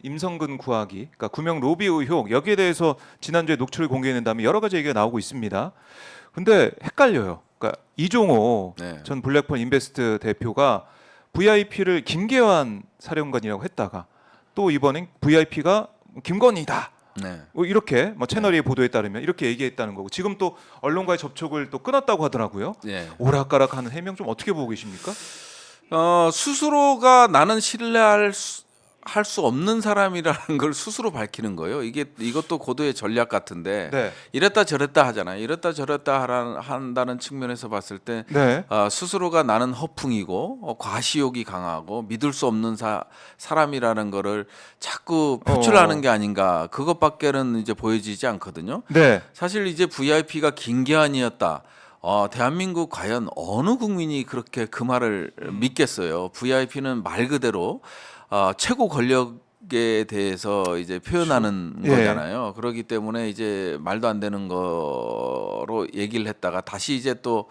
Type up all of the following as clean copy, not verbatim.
임성근 구하기, 그러니까 구명 로비 의혹 여기에 대해서 지난주에 녹취를 공개했는 다음에 여러 가지 얘기가 나오고 있습니다. 근데 헷갈려요. 그러니까 이종호 네. 전 블랙펀 인베스트 대표가 VIP를 김계환 사령관이라고 했다가 또 이번엔 VIP가 김건희다. 네. 뭐 이렇게 뭐 채널의 보도에 따르면 이렇게 얘기했다는 거고 지금 또 언론과의 접촉을 또 끊었다고 하더라고요. 네. 오락가락하는 해명 좀 어떻게 보고 계십니까? 스스로가 나는 신뢰할 할 수 없는 사람이라는 걸 스스로 밝히는 거예요. 이것도 고도의 전략 같은데 네. 이랬다 저랬다 하잖아요. 이랬다 저랬다 한다는 측면에서 봤을 때 네. 스스로가 나는 허풍이고 과시욕이 강하고 믿을 수 없는 사람이라는 거를 자꾸 표출하는 게 아닌가. 그것밖에는 이제 보여지지 않거든요. 네. 사실 이제 VIP가 김계환이었다. 대한민국 과연 어느 국민이 그렇게 그 말을 믿겠어요. VIP는 말 그대로 최고 권력에 대해서 이제 표현하는 예. 거잖아요. 그렇기 때문에 이제 말도 안 되는 거로 얘기를 했다가 다시 이제 또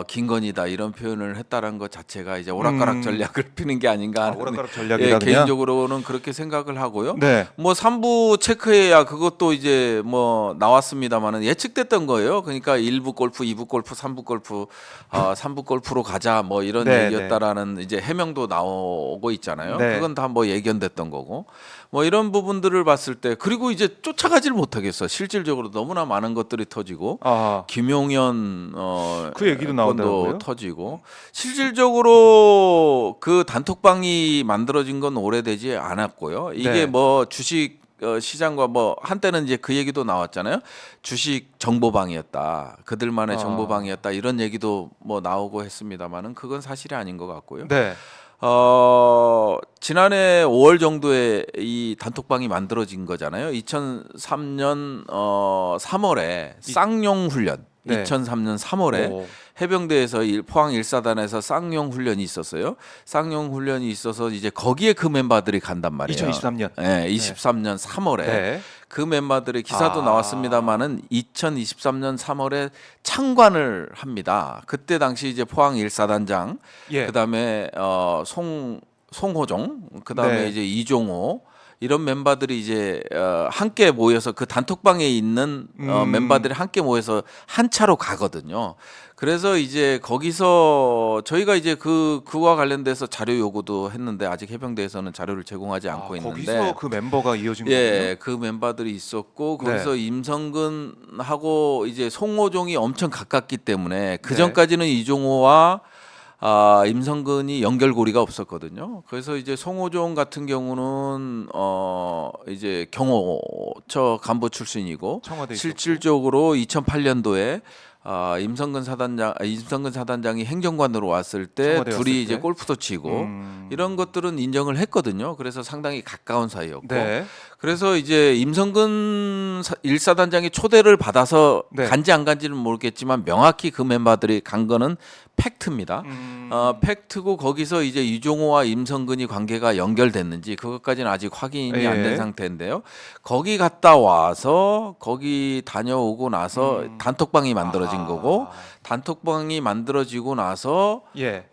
김건희다 이런 표현을 했다는 것 자체가 이제 오락가락 전략을 피는 게 아닌가 하는 오락가락 전략이다 그냥? 개인적으로는 그렇게 생각을 하고요. 네. 뭐 3부 체크해야 그것도 이제 뭐 나왔습니다만은 예측됐던 거예요. 그러니까 1부 골프, 2부 골프, 3부 골프, 3부 골프로 가자 뭐 이런 네, 얘기였다라는 이제 해명도 나오고 있잖아요. 네. 그건 다 뭐 예견됐던 거고. 뭐 이런 부분들을 봤을 때 그리고 이제 쫓아가지를 못하겠어. 실질적으로 너무나 많은 것들이 터지고 김용현 그 얘기도 건도 나오더라고요. 터지고 실질적으로 그 단톡방이 만들어진 건 오래되지 않았고요. 이게 네. 뭐 주식 시장과 뭐 한때는 이제 그 얘기도 나왔잖아요. 주식 정보방이었다. 그들만의 정보방이었다. 이런 얘기도 뭐 나오고 했습니다만은 그건 사실이 아닌 것 같고요. 네. 지난해 5월 정도에 이 단톡방이 만들어진 거잖아요. 2003년 3월에 쌍용 훈련. 네. 2003년 3월에 오. 해병대에서 포항 1사단에서 쌍용 훈련이 있었어요. 쌍용 훈련이 있어서 이제 거기에 그 멤버들이 간단 말이에요. 2023년. 네, 23년 3월에 네. 그 멤버들의 기사도 나왔습니다만은 2023년 3월에 창관을 합니다. 그때 당시 이제 포항 1사단장, 예. 그다음에 송호종, 그다음에 네. 이제 이종호 이런 멤버들이 이제 함께 모여서 그 단톡방에 있는 멤버들이 함께 모여서 한 차로 가거든요. 그래서 이제 거기서 저희가 이제 그와 관련돼서 자료 요구도 했는데 아직 해병대에서는 자료를 제공하지 않고 있는데 거기서 그 멤버가 이어진 거군요. 예, 그 멤버들이 있었고 거기서 임성근하고 이제 송호종이 엄청 가깝기 때문에 그 전까지는 이종호와 임성근이 연결고리가 없었거든요. 그래서 이제 송호종 같은 경우는 이제 경호처 간부 출신이고 청와대 실질적으로 2008년도에 임성근 사단장이 행정관으로 왔을 때 청와대 왔을 둘이 이제 때? 골프도 치고 이런 것들은 인정을 했거든요. 그래서 상당히 가까운 사이였고 네. 그래서 이제 임성근 1사단장이 초대를 받아서 네. 간지 안 간지는 모르겠지만 명확히 그 멤버들이 간 거는 팩트입니다. 팩트고 거기서 이제 이종호와 임성근이 관계가 연결됐는지 그것까지는 아직 확인이 안 된 상태인데요. 거기 갔다 와서 거기 다녀오고 나서 단톡방이 만들어진 거고 단톡방이 만들어지고 나서 예.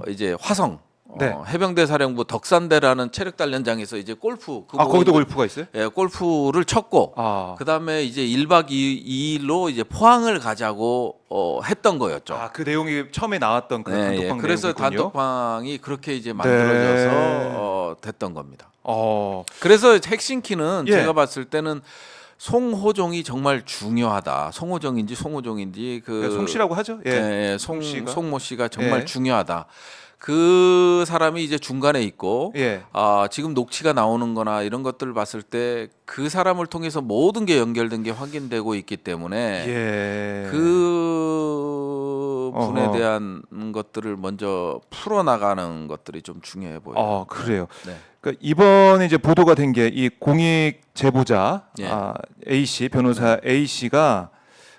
이제 화성 네. 해병대 사령부 덕산대라는 체력단련장에서 이제 골프 거기도 골프가 있어요? 예, 골프를 쳤고 그다음에 이제 1박 2일로 이제 포항을 가자고 했던 거였죠. 그 내용이 처음에 나왔던 그 단톡방 그래서 내용이군요. 단톡방이 그렇게 이제 만들어져서 네. 됐던 겁니다. 어. 그래서 핵심 키는 예. 제가 봤을 때는 송호종이 정말 중요하다. 송호종인지 그러니까 송 씨라고 하죠? 예. 송모 씨가 정말 예. 중요하다. 그 사람이 이제 중간에 있고 예. 지금 녹취가 나오는 거나 이런 것들을 봤을 때 그 사람을 통해서 모든 게 연결된 게 확인되고 있기 때문에 예. 그 분에 대한 것들을 먼저 풀어나가는 것들이 좀 중요해 보여요. 그래요. 네. 그러니까 이번에 이제 보도가 된 게 이 공익 제보자 예. A 씨 변호사 A 씨가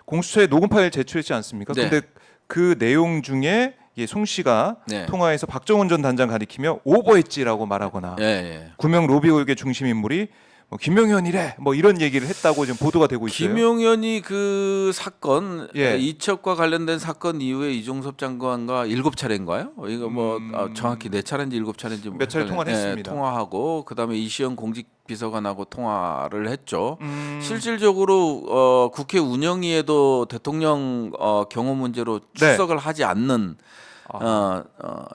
공수처에 녹음 파일 제출했지 않습니까? 네. 근데 그 내용 중에 송 씨가 네. 통화에서 박정훈 전 단장 가리키며 오버했지라고 말하거나 예. 구명 로비 의혹의 중심 인물이 뭐 김용현이래 뭐 이런 얘기를 했다고 지금 보도가 되고 있어요. 김용현이 그 사건 예. 이첩과 관련된 사건 이후에 이종섭 장관과 7차례인가요? 이거 뭐 정확히 4차례인지 7차례인지 몇 차례 통화를 했습니다. 통화하고 그다음에 이시영 공직비서관하고 통화를 했죠. 음. 실질적으로 국회 운영위에도 대통령 경호 문제로 네. 출석을 하지 않는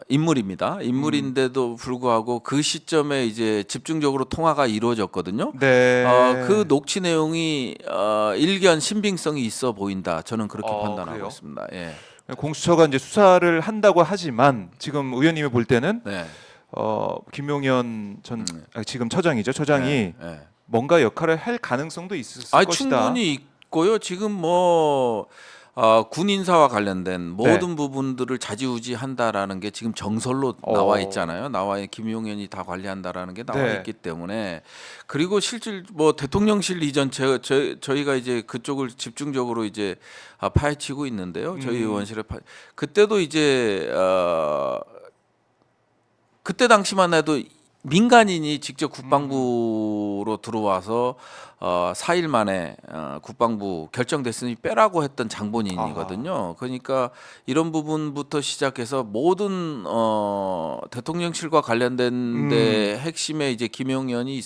인물입니다. 인물인데도 불구하고 그 시점에 이제 집중적으로 통화가 이루어졌거든요. 네. 그 녹취 내용이 일견 신빙성이 있어 보인다. 저는 그렇게 판단하고 그래요? 있습니다. 예. 공수처가 이제 수사를 한다고 하지만 지금 의원님이 볼 때는 네. 김용현 전 지금 처장이죠. 처장이 네. 네. 뭔가 역할을 할 가능성도 있을 것이다. 충분히 있고요. 지금 뭐 군 인사와 관련된 모든 부분들을 좌지우지한다라는 게 지금 정설로 나와 있잖아요. 김용현이 다 관리한다라는 게 나와 네. 있기 때문에 그리고 실질 뭐 대통령실 이전 저희가 이제 그쪽을 집중적으로 이제 파헤치고 있는데요. 저희 의원실에 그때도 이제 그때 당시만 해도 민간인이 직접 국방부로 들어와서 4일 만에 국방부 결정됐으니 빼라고 했던 장본인이거든요. 그러니까 이런 부분부터 시작해서 모든 대통령실과 관련된 데 핵심에 이제 김용현이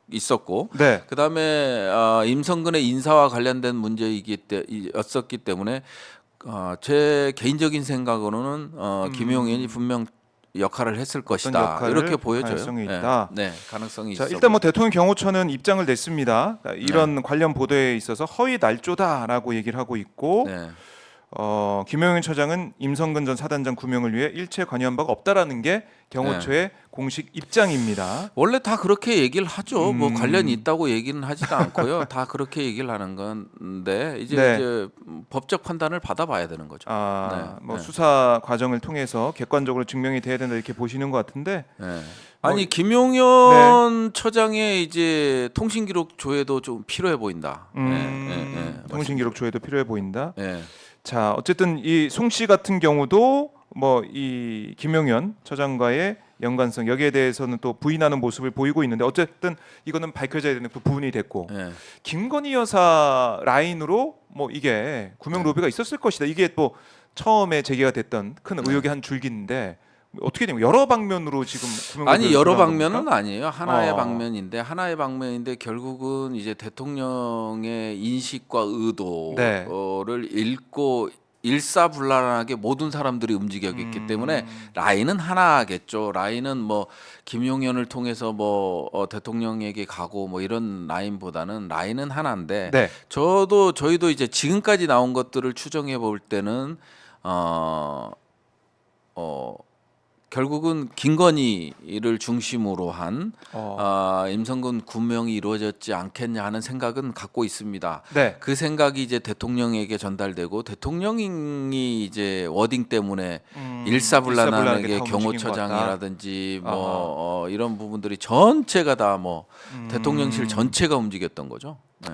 있었고 네. 그다음에 임성근의 인사와 관련된 문제였었기 때문에 제 개인적인 생각으로는 김용현이 분명 역할을 했을 것이다. 역할을 이렇게 보여져요. 가능성이 있다. 네, 가능성이 자, 있어. 일단 뭐 대통령 경호처는 입장을 냈습니다. 이런 관련 보도에 있어서 허위 날조다라고 얘기를 하고 있고 네. 김용현 처장은 임성근 전 사단장 구명을 위해 일체 관여한 바가 없다라는 게 경호처의 공식 입장입니다. 원래 다 그렇게 얘기를 하죠. 뭐 관련이 있다고 얘기는 하지도 않고요. 다 그렇게 얘기를 하는 건데 이제 법적 판단을 받아봐야 되는 거죠. 수사 과정을 통해서 객관적으로 증명이 돼야 된다 이렇게 보시는 것 같은데. 아니 김용현 처장의 이제 통신기록 조회도 좀 필요해 보인다. 통신기록 조회도 필요해 보인다. 네. 자, 어쨌든 이 송 씨 같은 경우도 뭐 이 김용현 처장과의 연관성 여기에 대해서는 또 부인하는 모습을 보이고 있는데 어쨌든 이거는 밝혀져야 되는 부분이 됐고 김건희 여사 라인으로 뭐 이게 구명 로비가 있었을 것이다. 이게 또 처음에 제기가 됐던 큰 의혹의 한 줄기인데 어떻게 되면 여러 방면으로 지금 구명 로비를 여러 들어간 방면은 겁니까? 아니에요. 하나의 방면인데 결국은 이제 대통령의 인식과 의도를 읽고 일사불란하게 모든 사람들이 움직였기 때문에 라인은 하나겠죠. 라인은 뭐 김용현을 통해서 뭐 대통령에게 가고 뭐 이런 라인보다는 라인은 하나인데 저희도 이제 지금까지 나온 것들을 추정해 볼 때는 결국은 김건희를 중심으로 한 임성근 구명이 이루어졌지 않겠냐 하는 생각은 갖고 있습니다. 그 생각이 이제 대통령에게 전달되고 대통령이 이제 워딩 때문에 일사불란하게 경호처장이라든지 뭐 이런 부분들이 전체가 다 뭐 대통령실 전체가 움직였던 거죠. 네.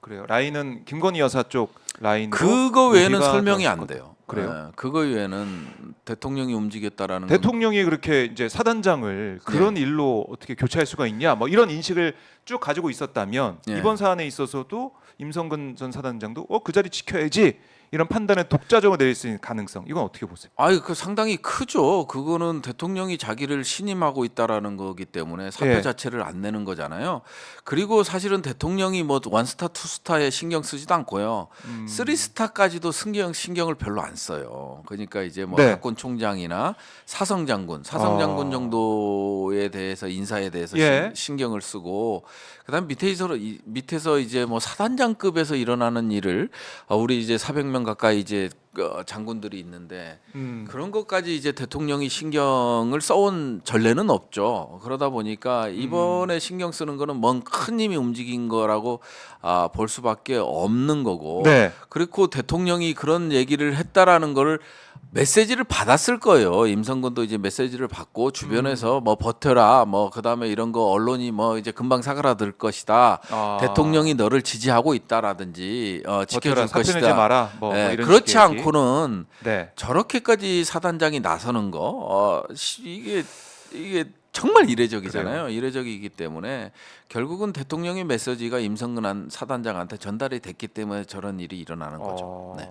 그래요. 라인은 김건희 여사 쪽 라인. 그거 외에는 설명이 안 돼요. 그래요? 그거 외에는 대통령이 움직였다라는 대통령이 그렇게 이제 사단장을 그런 일로 어떻게 교체할 수가 있냐? 뭐 이런 인식을 쭉 가지고 있었다면 이번 사안에 있어서도 임성근 전 사단장도 그 자리 지켜야지 이런 판단을 독자적으로 내릴 수 있는 가능성 이건 어떻게 보세요? 그 상당히 크죠. 그거는 대통령이 자기를 신임하고 있다라는 거기 때문에 사표 자체를 안 내는 거잖아요. 그리고 사실은 대통령이 뭐 원스타 투스타에 신경 쓰지도 않고요. 쓰리스타까지도 신경을 별로 안 써요. 그러니까 이제 뭐 각군 총장이나 사성 장군 정도에 대해서 인사에 대해서 신경을 쓰고 그다음 밑에서 이제 뭐 사단장급에서 일어나는 일을 우리 이제 400명 가까이 이제 장군들이 있는데 그런 것까지 이제 대통령이 신경을 써온 전례는 없죠. 그러다 보니까 이번에 신경 쓰는 거는 뭔 큰 힘이 움직인 거라고 볼 수밖에 없는 거고. 그리고 대통령이 그런 얘기를 했다라는 거를 메시지를 받았을 거예요. 임성근도 이제 메시지를 받고 주변에서 뭐 버텨라, 뭐 그다음에 이런 거 언론이 뭐 이제 금방 사그라들 것이다. 대통령이 너를 지지하고 있다라든지 지켜줄 것이다. 내지 마라. 뭐 이런 그렇지 식의 않고는 저렇게까지 사단장이 나서는 거 이게 정말 이례적이잖아요. 이례적이기 때문에 결국은 대통령의 메시지가 임성근 사단장한테 전달이 됐기 때문에 저런 일이 일어나는 거죠. 네.